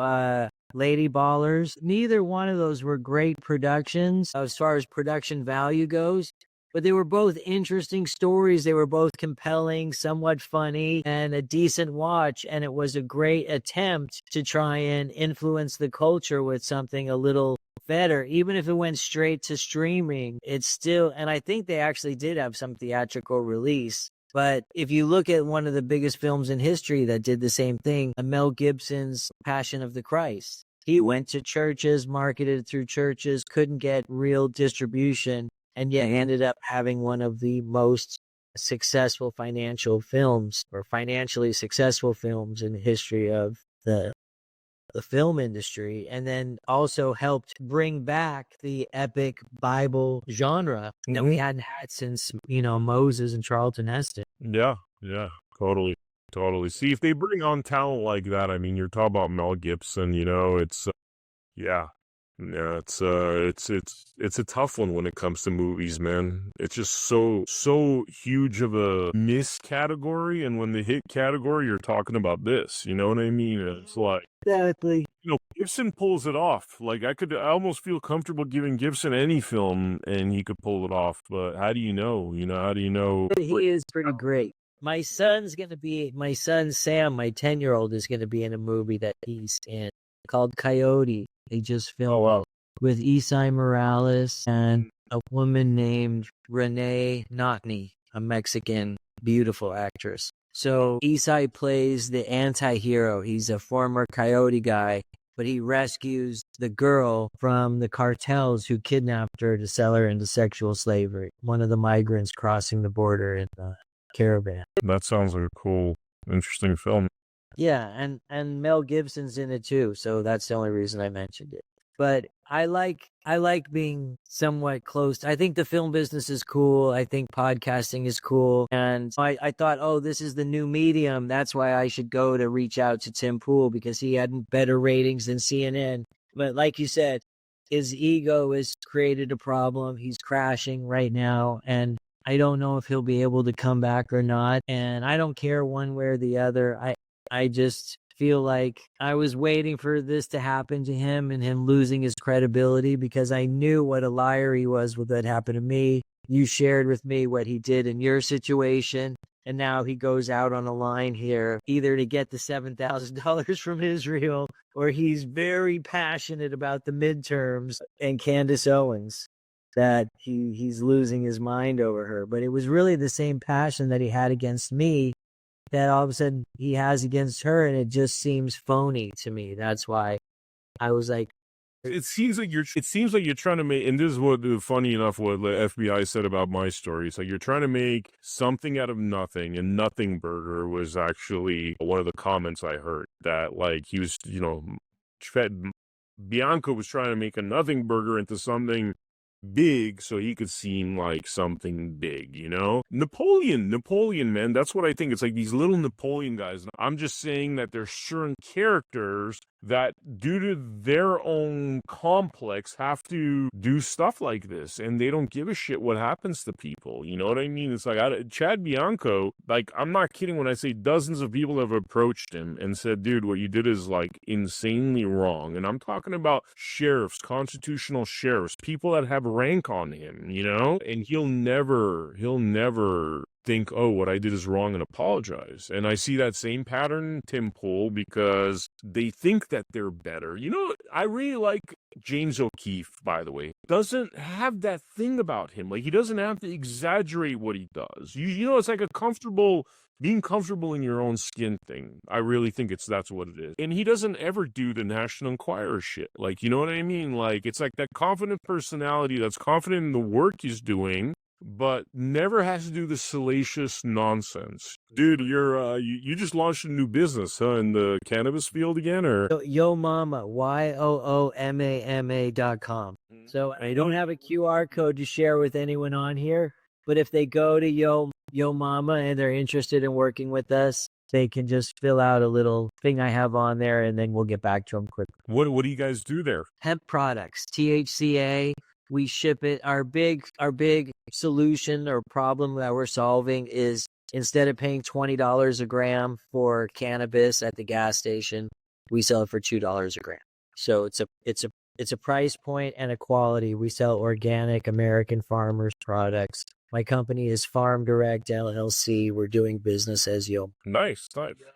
Speaker 3: Lady Ballers? Neither one of those were great productions as far as production value goes. But they were both interesting stories. They were both compelling, somewhat funny, and a decent watch. And it was a great attempt to try and influence the culture with something a little better. Even if it went straight to streaming, it's still, and I think they actually did have some theatrical release. But if you look at one of the biggest films in history that did the same thing, Mel Gibson's Passion of the Christ. He went to churches, marketed through churches, couldn't get real distribution, and yet ended up having one of the most successful financially successful films in the history of the film industry, and then also helped bring back the epic Bible genre that we hadn't had since, Moses and Charlton Heston.
Speaker 2: Yeah, totally. See, if they bring on talent like that, I mean, you're talking about Mel Gibson, it's, yeah, it's a tough one when it comes to movies, man. It's just so huge of a miss category, and when they hit category, you're talking about this. You know what I mean? It's like,
Speaker 3: exactly.
Speaker 2: Gibson pulls it off. Like I almost feel comfortable giving Gibson any film, and he could pull it off. But how do you know? How do you know?
Speaker 3: He is pretty great. My son Sam, my 10-year-old, is going to be in a movie that he's in called Coyote. They just filmed with Isai Morales and a woman named Renee Notney, a Mexican beautiful actress. So Isai plays the anti-hero. He's a former coyote guy, but he rescues the girl from the cartels who kidnapped her to sell her into sexual slavery. One of the migrants crossing the border in the caravan.
Speaker 2: That sounds like a cool, interesting film.
Speaker 3: Yeah, and Mel Gibson's in it too, so that's the only reason I mentioned it. But I like being somewhat close. I think the film business is cool. I think podcasting is cool. And I thought, this is the new medium. That's why I should go to reach out to Tim Pool, because he had better ratings than CNN. But like you said, his ego has created a problem. He's crashing right now. And I don't know if he'll be able to come back or not. And I don't care one way or the other. I just feel like I was waiting for this to happen to him and him losing his credibility, because I knew what a liar he was with what happened to me. You shared with me what he did in your situation, and now he goes out on a line here, either to get the $7,000 from Israel, or he's very passionate about the midterms and Candace Owens, that he's losing his mind over her. But it was really the same passion that he had against me that all of a sudden he has against her, and it just seems phony to me. That's why I was like,
Speaker 2: it seems like you're trying to make, and this is what, funny enough, what the FBI said about my story. It's like you're trying to make something out of nothing, and Nothing Burger was actually one of the comments I heard, that like he was, Bianco was trying to make a Nothing Burger into something big so he could seem like something big, Napoleon, man, that's what I think. It's like these little Napoleon guys. I'm just saying that there's certain characters that due to their own complex have to do stuff like this, and they don't give a shit what happens to people. You know what I mean? It's like Chad Bianco, like, I'm not kidding when I say dozens of people have approached him and said, dude, what you did is like insanely wrong. And I'm talking about sheriffs, constitutional sheriffs, people that have rank on him, you know, and he'll never think, oh, what I did is wrong and apologize. And I see that same pattern, Tim Pool, because they think that they're better. You know, I really like James O'Keefe, by the way. Doesn't have that thing about him. Like, he doesn't have to exaggerate what he does. You know, it's like being comfortable in your own skin thing. I really think that's what it is. And he doesn't ever do the National Enquirer shit. Like, you know what I mean? Like, it's like that confident personality that's confident in the work he's doing, but never has to do the salacious nonsense. Dude, you just launched a new business, huh, in the cannabis field again, or?
Speaker 3: Yo Mama, YOOMAMA.com. So I don't have a QR code to share with anyone on here, but if they go to Yo Mama and they're interested in working with us, they can just fill out a little thing I have on there, and then we'll get back to them quickly.
Speaker 2: What do you guys do there?
Speaker 3: Hemp products, THCA. We ship it. Our big solution or problem that we're solving is, instead of paying $20 a gram for cannabis at the gas station, we sell it for $2 a gram. So it's a price point and a quality. We sell organic American farmers products. My company is Farm Direct LLC. We're doing business as Yo.
Speaker 2: Nice.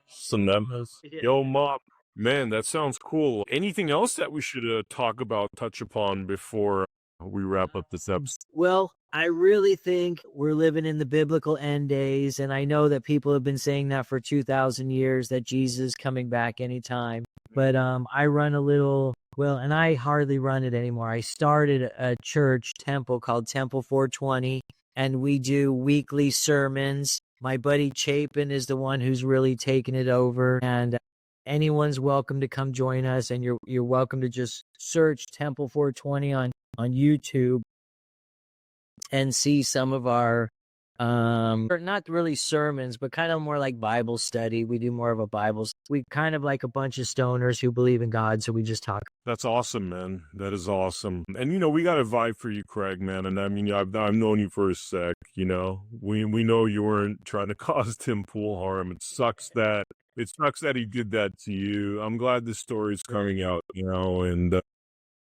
Speaker 2: Synonymous. Yo Mom. Man, that sounds cool. Anything else that we should touch upon before we wrap up this episode?
Speaker 3: Well, I really think we're living in the biblical end days, and I know that people have been saying that for 2,000 years, that Jesus is coming back anytime. But I run and I hardly run it anymore. I started a church temple called Temple 420, and we do weekly sermons. My buddy Chapin is the one who's really taken it over, and anyone's welcome to come join us, and you're welcome to just search Temple 420 on YouTube and see some of our not really sermons, but kind of more like Bible study. We do more of a we kind of like a bunch of stoners who believe in God, so we just talk.
Speaker 2: That's awesome, man. That is awesome. And you know, we got a vibe for you, Craig, man. And I mean, I've known you for a sec. You know, we know you weren't trying to cause Tim Pool harm. It sucks that he did that to you. I'm glad this story's coming out, you know, and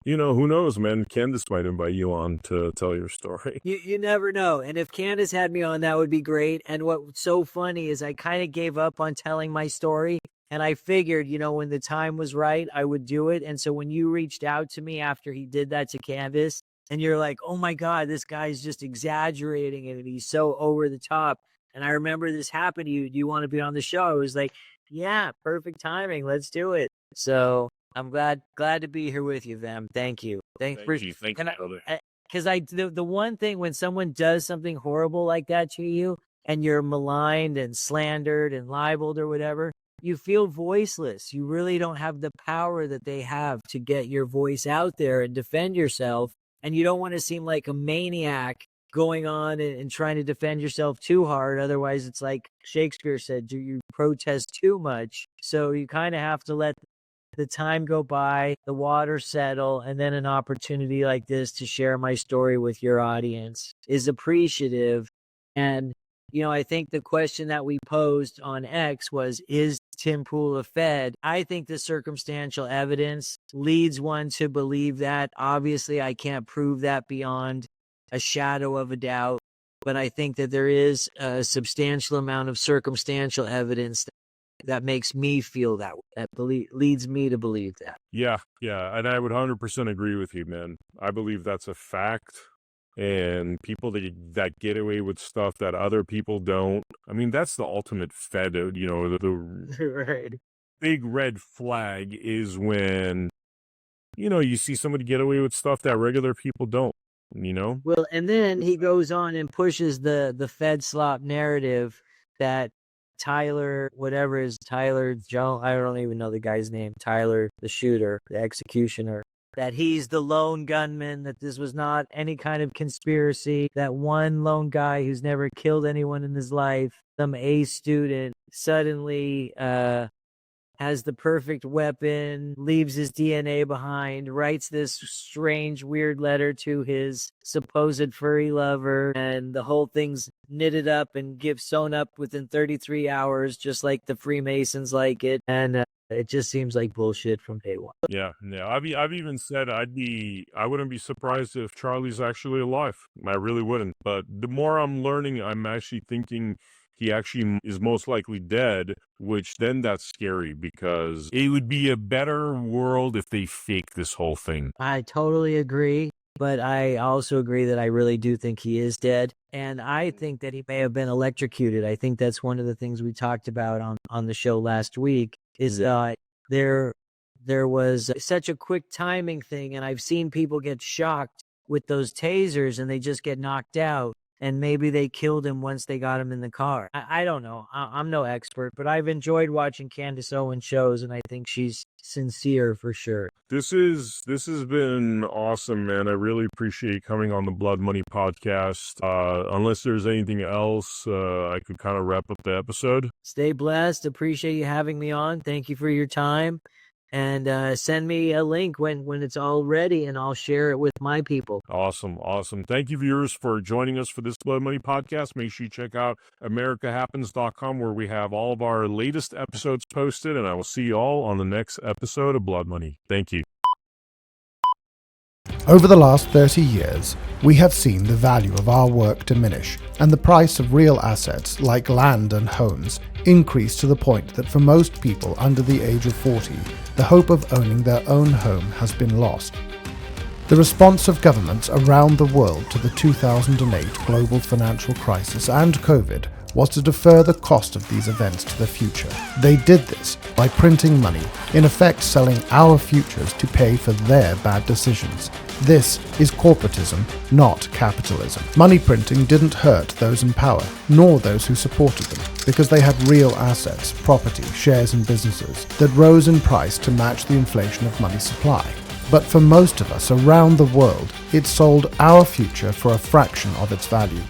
Speaker 2: you know, who knows, man? Candace might invite you on to tell your story.
Speaker 3: You never know. And if Candace had me on, that would be great. And what's so funny is I kind of gave up on telling my story. And I figured, you know, when the time was right, I would do it. And so when you reached out to me after he did that to Candace, and you're like, oh my God, this guy's just exaggerating it, and he's so over the top. And I remember this happened to you. Do you want to be on the show? I was like, yeah, perfect timing. Let's do it. So I'm glad to be here with you, Vem. Thank you. Thank you, brother. Because the one thing, when someone does something horrible like that to you, and you're maligned and slandered and libeled or whatever, you feel voiceless. You really don't have the power that they have to get your voice out there and defend yourself. And you don't want to seem like a maniac going on and trying to defend yourself too hard. Otherwise, it's like Shakespeare said, do you protest too much? So you kind of have to let the time go by, the water settle, and then an opportunity like this to share my story with your audience is appreciative. And, you know, I think the question that we posed on X was, is Tim Pool a Fed? I think the circumstantial evidence leads one to believe that. Obviously, I can't prove that beyond a shadow of a doubt, but I think that there is a substantial amount of circumstantial evidence that makes me feel that leads me to believe that.
Speaker 2: Yeah, and I would 100% agree with you, man. I believe that's a fact. And people that get away with stuff that other people don't, I mean, that's the ultimate Fed, you know, the
Speaker 3: right.
Speaker 2: Big red flag is when, you know, you see somebody get away with stuff that regular people don't, you know?
Speaker 3: Well, and then he goes on and pushes the Fed slop narrative that Tyler Jones, I don't even know the guy's name, Tyler, the shooter, the executioner, that he's the lone gunman, that this was not any kind of conspiracy, that one lone guy who's never killed anyone in his life, some A student, suddenly had has the perfect weapon, leaves his DNA behind, writes this strange, weird letter to his supposed furry lover, and the whole thing's knitted up and sewn up within 33 hours, just like the Freemasons like it. And it just seems like bullshit from day one.
Speaker 2: Yeah. I've even said I wouldn't be surprised if Charlie's actually alive. I really wouldn't. But the more I'm learning, I'm actually thinking he actually is most likely dead, which then that's scary because it would be a better world if they fake this whole thing.
Speaker 3: I totally agree. But I also agree that I really do think he is dead. And I think that he may have been electrocuted. I think that's one of the things we talked about on the show last week is there was such a quick timing thing. And I've seen people get shocked with those tasers and they just get knocked out. And maybe they killed him once they got him in the car. I don't know. I'm no expert, but I've enjoyed watching Candace Owens shows, and I think she's sincere for sure.
Speaker 2: This has been awesome, man. I really appreciate coming on the Blood Money podcast. Unless there's anything else, I could kind of wrap up the episode.
Speaker 3: Stay blessed. Appreciate you having me on. Thank you for your time. And send me a link when it's all ready, and I'll share it with my people.
Speaker 2: Awesome. Thank you, viewers, for joining us for this Blood Money podcast. Make sure you check out AmericaHappens.com, where we have all of our latest episodes posted, and I will see you all on the next episode of Blood Money. Thank you.
Speaker 1: Over the last 30 years, we have seen the value of our work diminish and the price of real assets like land and homes increase to the point that for most people under the age of 40, the hope of owning their own home has been lost. The response of governments around the world to the 2008 global financial crisis and COVID was to defer the cost of these events to the future. They did this by printing money, in effect selling our futures to pay for their bad decisions. This is corporatism, not capitalism. Money printing didn't hurt those in power, nor those who supported them, because they had real assets, property, shares and businesses that rose in price to match the inflation of money supply. But for most of us around the world, it sold our future for a fraction of its value.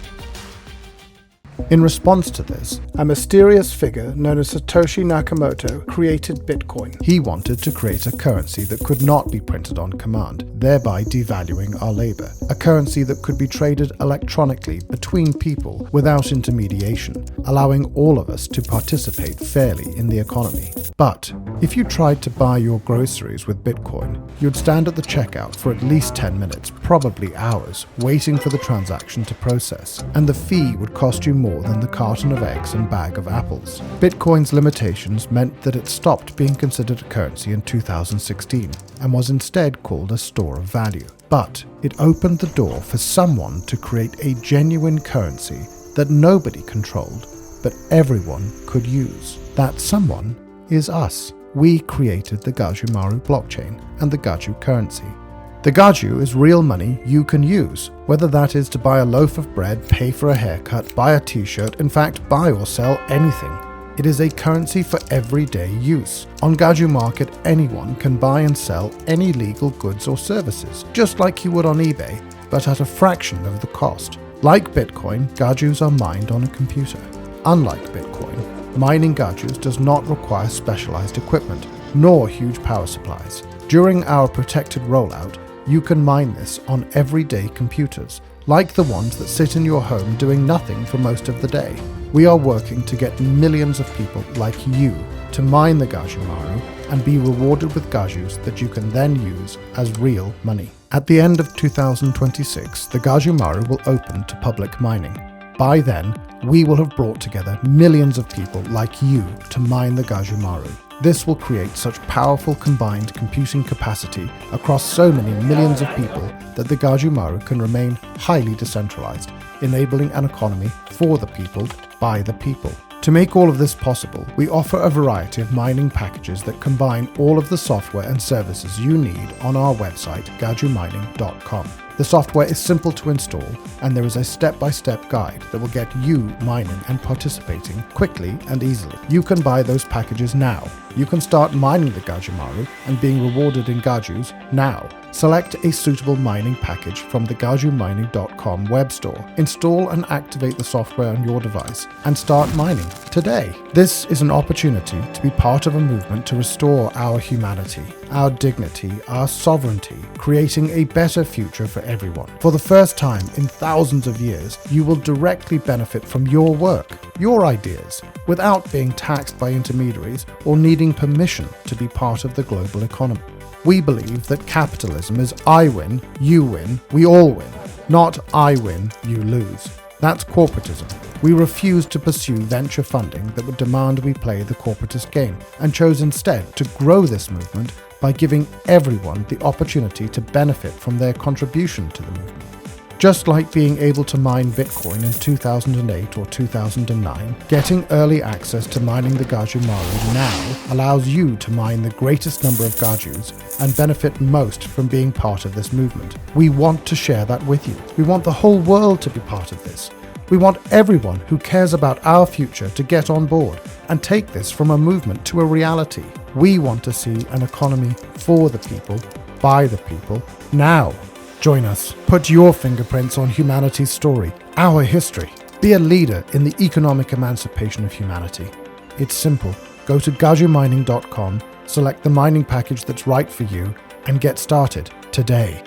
Speaker 1: In response to this, a mysterious figure known as Satoshi Nakamoto created Bitcoin. He wanted to create a currency that could not be printed on command, thereby devaluing our labor. A currency that could be traded electronically between people without intermediation, allowing all of us to participate fairly in the economy. But if you tried to buy your groceries with Bitcoin, you'd stand at the checkout for at least 10 minutes, probably hours, waiting for the transaction to process, and the fee would cost you more than the carton of eggs and bag of apples. Bitcoin's limitations meant that it stopped being considered a currency in 2016 and was instead called a store of value. But it opened the door for someone to create a genuine currency that nobody controlled, but everyone could use. That someone is us. We created the Gajumaru blockchain and the Gaju currency. The Gaju is real money you can use, whether that is to buy a loaf of bread, pay for a haircut, buy a t-shirt, in fact buy or sell anything. It is a currency for everyday use. On Gaju Market, anyone can buy and sell any legal goods or services, just like you would on eBay, but at a fraction of the cost. Like Bitcoin, Gajus are mined on a computer. Unlike Bitcoin, mining Gajus does not require specialized equipment, nor huge power supplies. During our protected rollout, you can mine this on everyday computers, like the ones that sit in your home doing nothing for most of the day. We are working to get millions of people like you to mine the Gajumaru and be rewarded with Gajus that you can then use as real money. At the end of 2026, the Gajumaru will open to public mining. By then, we will have brought together millions of people like you to mine the Gajumaru. This will create such powerful combined computing capacity across so many millions of people that the Gajumaru can remain highly decentralized, enabling an economy for the people, by the people. To make all of this possible, we offer a variety of mining packages that combine all of the software and services you need on our website, gajumining.com. The software is simple to install, and there is a step-by-step guide that will get you mining and participating quickly and easily. You can buy those packages now. You can start mining the Gajumaru and being rewarded in Gajus now. select a suitable mining package from the gajumining.com web store, install and activate the software on your device, and start mining today. This is an opportunity to be part of a movement to restore our humanity, our dignity, our sovereignty, creating a better future for everyone. For the first time in thousands of years, you will directly benefit from your work, your ideas, without being taxed by intermediaries or needing permission to be part of the global economy. We believe that capitalism is I win, you win, we all win, not I win, you lose. That's corporatism. We refused to pursue venture funding that would demand we play the corporatist game, and chose instead to grow this movement by giving everyone the opportunity to benefit from their contribution to the movement. Just like being able to mine Bitcoin in 2008 or 2009, getting early access to mining the Gaju Mari now allows you to mine the greatest number of Gajus and benefit most from being part of this movement. We want to share that with you. We want the whole world to be part of this. We want everyone who cares about our future to get on board and take this from a movement to a reality. We want to see an economy for the people, by the people, now. Join us. Put your fingerprints on humanity's story, our history. Be a leader in the economic emancipation of humanity. It's simple. Go to gajumining.com, select the mining package that's right for you, and get started today.